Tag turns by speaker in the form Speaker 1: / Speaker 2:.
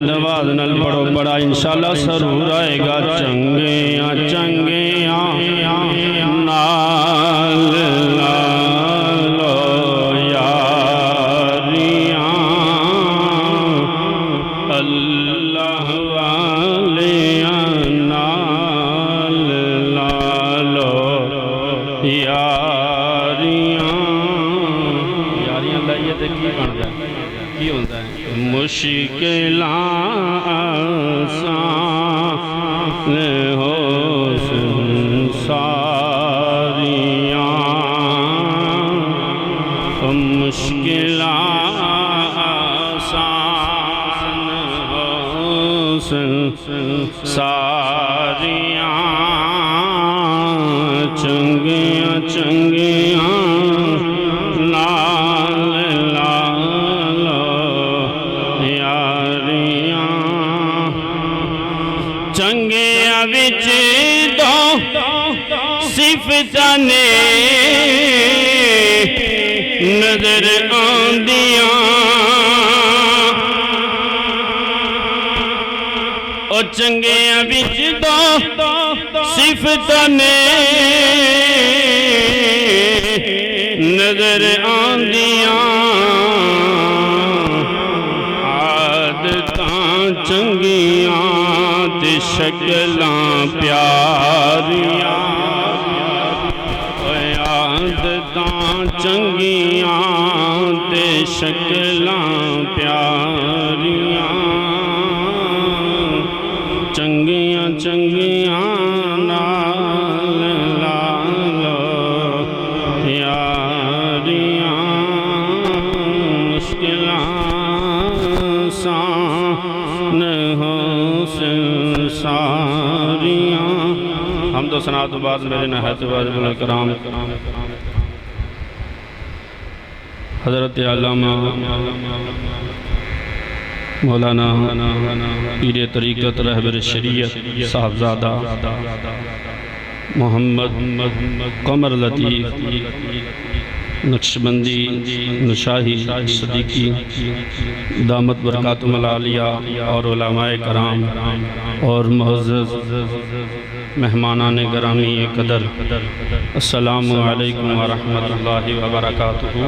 Speaker 1: नवाज नल पढ़ो बड़ा इंशाल्लाह जरूर आएगा। चंगे नाल लालो यारियां अल्लाह वालियां नाल लालो यारियां लाइए तो की बन जाए की होता है। मुश्किल आसान हो संसारियां, मुश्किल आसान हो संसारियां, चंगियां चंगियां चंगिया विच दो सिफतां ने नजर आंदियां, ओ चंगिया विच दो सिफतां ने नजर आंदियां, आदतां चंगियां ते शक्लां प्यारियां, आदतां चंगियां ते शक्लां प्यारियां, चंगियां चंगियां नाल लालो यारियां, मुश्किलां आसान हो संसारियां। हम तो सना तो बाद मेरे नहायत वाजिबुल कराम हज़रत अल्लामा मौलाना पीर तरीक़त रहबर शरीयत साहबजादा मोहम्मद कमर लतीफ़ नक्शबंदी नशाही सदीकी दामत बरकातुहुल आलिया और उलमाए कराम और मुअज़्ज़ज़ मेहमानान गिरामी क़दर, अस्सलामु अलैकुम व रहमतुल्लाहि व बरकातुहू।